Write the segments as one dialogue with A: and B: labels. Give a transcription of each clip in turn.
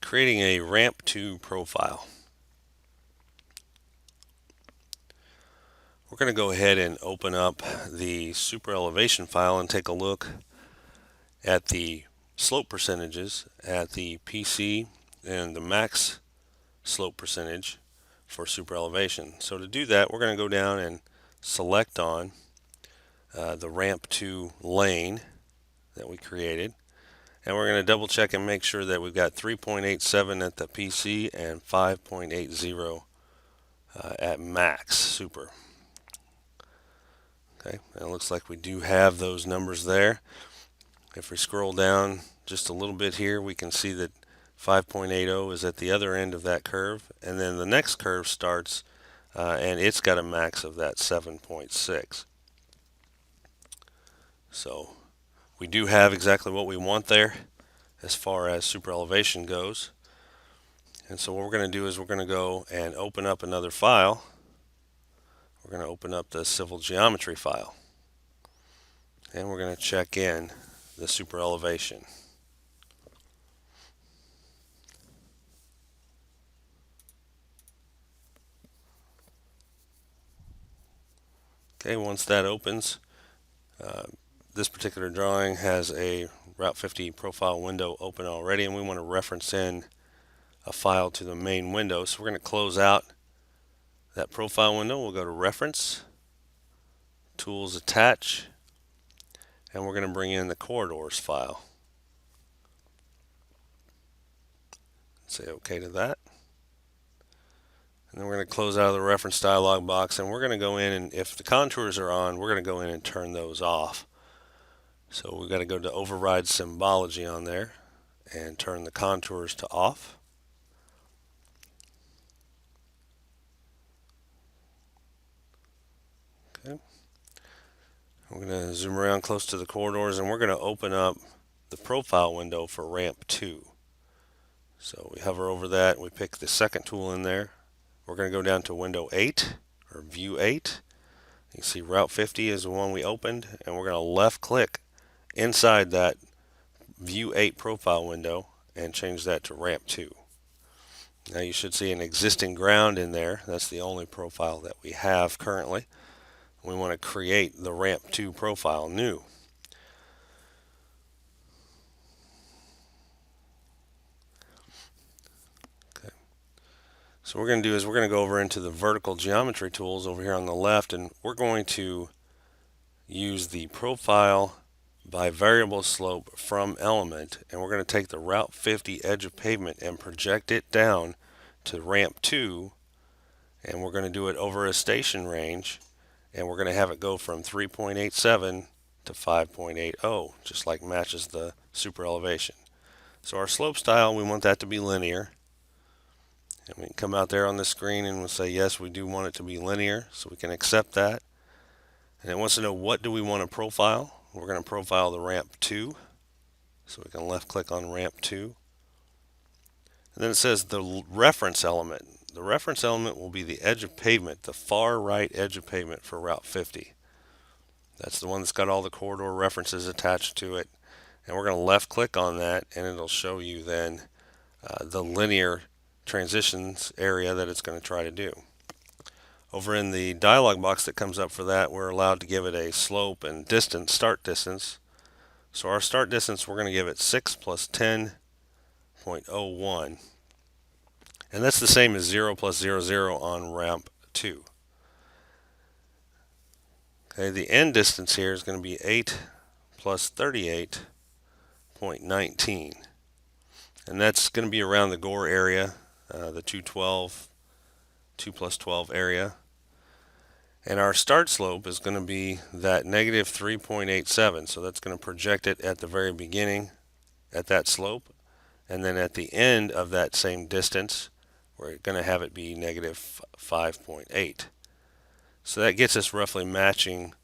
A: creating a Ramp2 profile. We're going to go ahead and open up the Superelevation file and take a look at the slope percentages at the PC and the max slope percentage for Superelevation. So to do that, we're going to go down and select on the Ramp2 lane that we created. And we're going to double check and make sure that we've got 3.87 at the PC and 5.80 at max super. Okay, and it looks like we do have those numbers there. If we scroll down just a little bit here, we can see that 5.80 is at the other end of that curve, and then the next curve starts and it's got a max of that 7.6. So we do have exactly what we want there as far as Superelevation goes. And so what we're going to do is we're going to go and open up another file. We're going to open up the civil geometry file. And we're going to check in the Superelevation. Okay, once that opens, this particular drawing has a Route 50 profile window open already, and we want to reference in a file to the main window. So we're going to close out that profile window. We'll go to Reference, Tools, Attach, and we're going to bring in the corridors file. Say OK to that. And then we're going to close out of the reference dialog box, and we're going to go in, and if the contours are on, we're going to go in and turn those off. So we've got to go to Override Symbology on there and turn the contours to off. Okay. We're going to zoom around close to the corridors, and we're going to open up the profile window for Ramp2. So we hover over that, we pick the second tool in there. We're going to go down to Window 8 or View 8. You can see Route 50 is the one we opened, and we're going to left click inside that View 8 profile window and change that to Ramp2. Now you should see an existing ground in there. That's the only profile that we have currently. We want to create the Ramp2 profile new. Okay. So what we're going to do is we're going to go over into the vertical geometry tools over here on the left, and we're going to use the profile by variable slope from element, and we're going to take the Route 50 edge of pavement and project it down to Ramp2, and we're going to do it over a station range, and we're going to have it go from 3.87 to 5.80, just like matches the Superelevation. So our slope style, we want that to be linear, and we can come out there on the screen and we'll say yes, we do want it to be linear, so we can accept that. And it wants to know what do we want to profile. We're going to profile the Ramp2, so we can left click on Ramp2. And then it says the reference element. The reference element will be the edge of pavement, the far right edge of pavement for Route 50. That's the one that's got all the corridor references attached to it. And we're going to left click on that, and it'll show you then the linear transitions area that it's going to try to do. Over in the dialog box that comes up for that, we're allowed to give it a slope and distance, start distance. So our start distance, we're going to give it 6 plus 10.01. And that's the same as 0 plus 00 on Ramp 2. Okay, the end distance here is going to be 8 plus 38.19. And that's going to be around the gore area, the 212, 2 plus 12 area. And our start slope is going to be that negative 3.87. So that's going to project it at the very beginning at that slope. And then at the end of that same distance, we're going to have it be negative 5.8. So that gets us roughly matching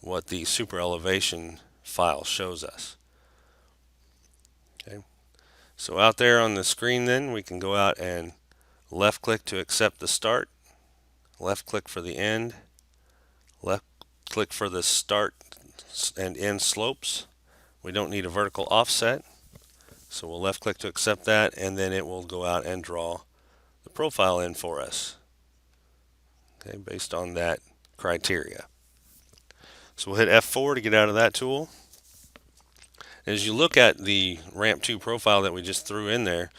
A: what the Superelevation file shows us. Okay. So out there on the screen then, we can go out and left click to accept the start, left click for the end, left click for the start and end slopes. We don't need a vertical offset, So we'll left click to accept that, and then it will go out and draw the profile in for us, okay, based on that criteria. So we'll hit F4 to get out of that tool. As you look at the Ramp2 profile that we just threw in there,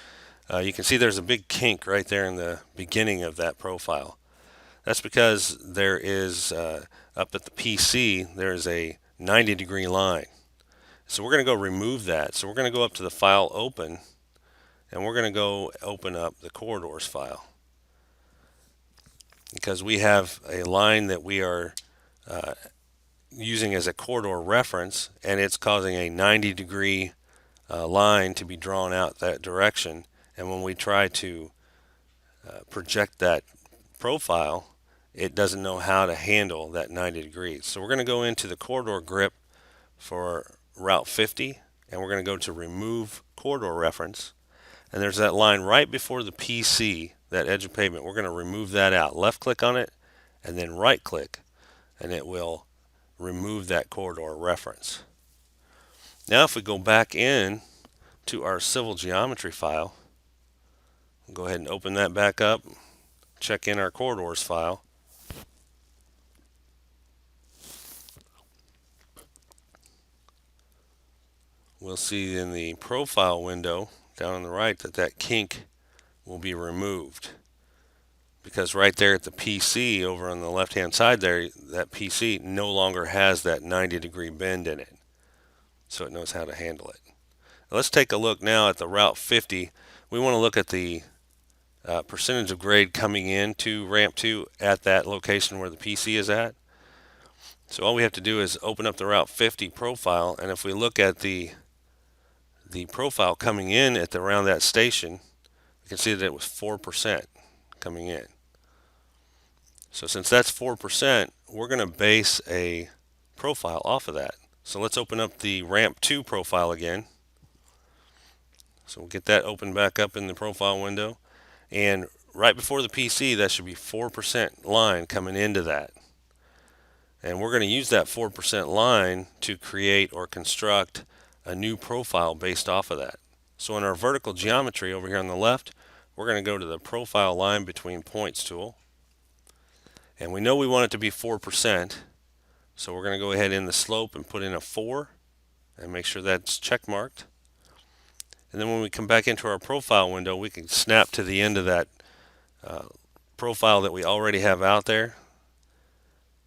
A: you can see there's a big kink right there in the beginning of that profile. That's because there is, up at the PC, there's a 90-degree line. So we're going to go remove that. So we're going to go up to the File Open, and we're going to go open up the corridors file. Because we have a line that we are using as a corridor reference, and it's causing a 90-degree line to be drawn out that direction. And when we try to project that profile, it doesn't know how to handle that 90 degrees. So we're going to go into the corridor grip for Route 50, and we're going to go to Remove Corridor Reference. And there's that line right before the PC, that edge of pavement. We're going to remove that out. Left click on it, and then right click, and it will remove that corridor reference. Now if we go back in to our civil geometry file, we'll go ahead and open that back up, check in our corridors file. We'll see in the profile window down on the right that that kink will be removed, because right there at the PC over on the left hand side there, that PC no longer has that 90-degree bend in it, so it knows how to handle it. Now let's take a look now at the Route 50. We want to look at the percentage of grade coming into Ramp2 at that location where the PC is at. So all we have to do is open up the Route 50 profile, and if we look at the profile coming in at around that station, you can see that it was 4% coming in. So since that's 4%, we're going to base a profile off of that. So let's open up the Ramp2 profile again. So we'll get that open back up in the profile window. And right before the PC, that should be 4% line coming into that. And we're going to use that 4% line to create or construct a new profile based off of that. So in our vertical geometry over here on the left, we're going to go to the profile line between points tool. And we know we want it to be 4%. So we're going to go ahead in the slope and put in a 4 and make sure that's check marked. And then when we come back into our profile window, we can snap to the end of that profile that we already have out there.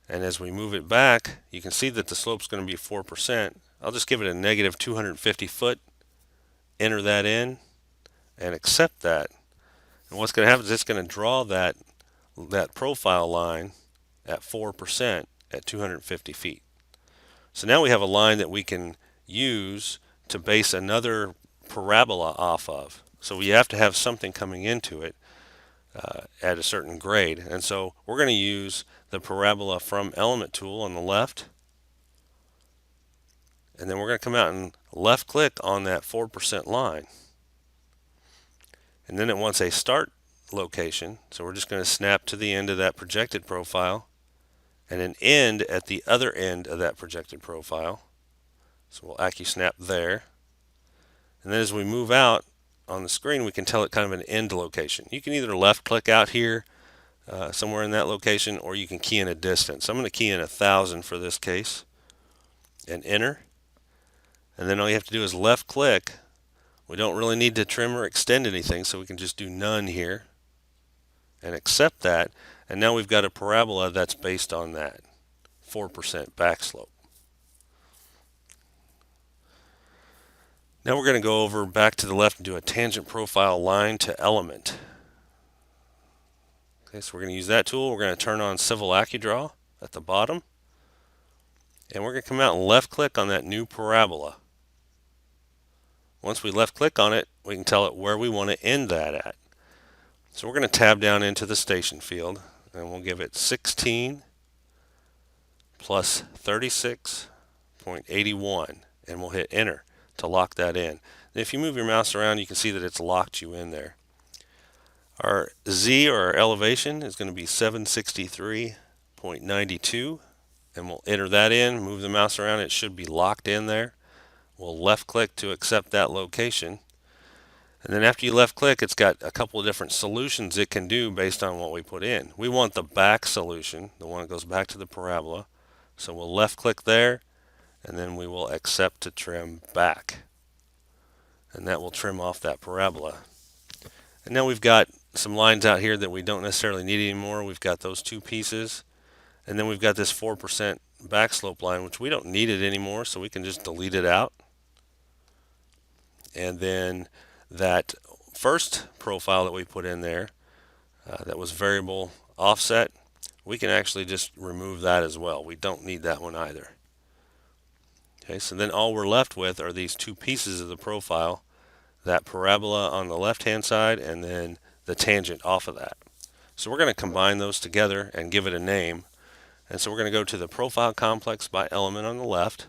A: And as we move it back, you can see that the slope's going to be 4%. I'll just give it a negative 250 foot, enter that in, and accept that. And what's going to happen is it's going to draw that profile line at 4% at 250 feet. So now we have a line that we can use to base another parabola off of. So we have to have something coming into it at a certain grade. And so we're going to use the parabola from Element tool on the left. And then we're going to come out and left click on that 4% line. And then it wants a start location. So we're just going to snap to the end of that projected profile and an end at the other end of that projected profile. So we'll AccuSnap there. And then as we move out on the screen, we can tell it kind of an end location. You can either left click out here somewhere in that location, or you can key in a distance. I'm going to key in 1,000 for this case and enter. And then all you have to do is left click. We don't really need to trim or extend anything, so we can just do none here and accept that. And now we've got a parabola that's based on that 4% back slope. Now we're going to go over back to the left and do a tangent profile line to element. Okay, so we're going to use that tool. We're going to turn on Civil AccuDraw at the bottom. And we're going to come out and left click on that new parabola. Once we left click on it, we can tell it where we want to end that at. So we're going to tab down into the station field, and we'll give it 16 plus 36.81, and we'll hit enter to lock that in. And if you move your mouse around, you can see that it's locked you in there. Our Z, or our elevation, is going to be 763.92, and we'll enter that in, move the mouse around, it should be locked in there. We'll left click to accept that location, And then after you left click, it's got a couple of different solutions it can do based on what we put in. We want the back solution, the one that goes back to the parabola. So we'll left click there, and then we will accept to trim back. And that will trim off that parabola. And now we've got some lines out here that we don't necessarily need anymore. We've got those two pieces. And then we've got this 4% back slope line, which we don't need it anymore, so we can just delete it out. And then that first profile that we put in there, that was variable offset, we can actually just remove that as well. We don't need that one either. Okay, so then all we're left with are these two pieces of the profile, that parabola on the left hand side and then the tangent off of that. So we're going to combine those together and give it a name. And so we're going to go to the profile complex by element on the left.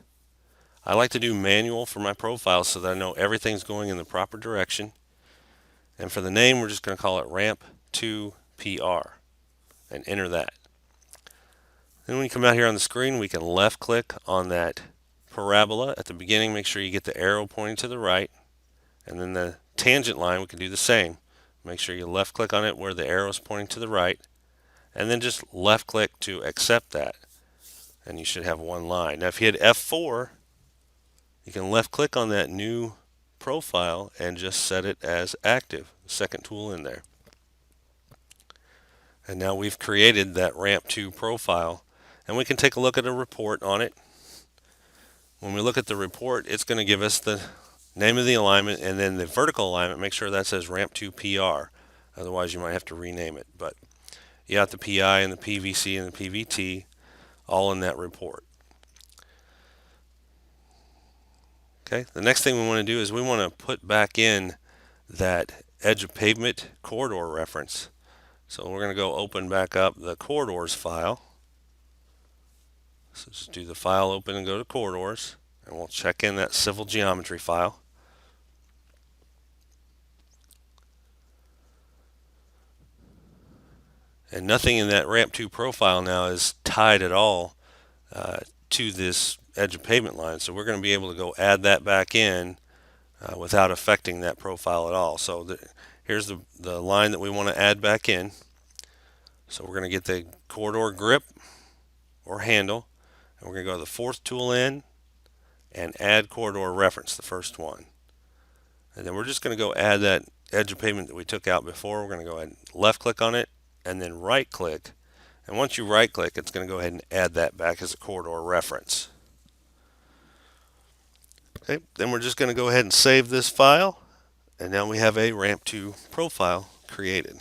A: I like to do manual for my profiles so that I know everything's going in the proper direction. And for the name, we're just going to call it Ramp2 PR and enter that. Then when you come out here on the screen, we can left click on that parabola at the beginning. Make sure you get the arrow pointing to the right. And then the tangent line, we can do the same. Make sure you left click on it where the arrow is pointing to the right. And then just left click to accept that. And you should have one line. Now if you hit F4, you can left click on that new profile and just set it as active, the second tool in there. And now we've created that Ramp2 profile, and we can take a look at a report on it. When we look at the report, it's going to give us the name of the alignment and then the vertical alignment. Make sure that says Ramp2 PR, otherwise you might have to rename it. But you got the PI and the PVC and the PVT all in that report. Okay, the next thing we want to do is we want to put back in that edge of pavement corridor reference. So we're going to go open back up the corridors file. So just do the file open and go to corridors, and we'll check in that civil geometry file. And nothing in that Ramp2 profile now is tied at all to this edge of pavement line. So we're going to be able to go add that back in without affecting that profile at all. So here's the line that we want to add back in. So we're going to get the corridor grip or handle, and we're going to go to the fourth tool in and add corridor reference, the first one. And then we're just going to go add that edge of pavement that we took out before. We're going to go ahead and left click on it and then right click. And once you right click, it's going to go ahead and add that back as a corridor reference. Okay, then we're just going to go ahead and save this file, and now we have a Ramp2 profile created.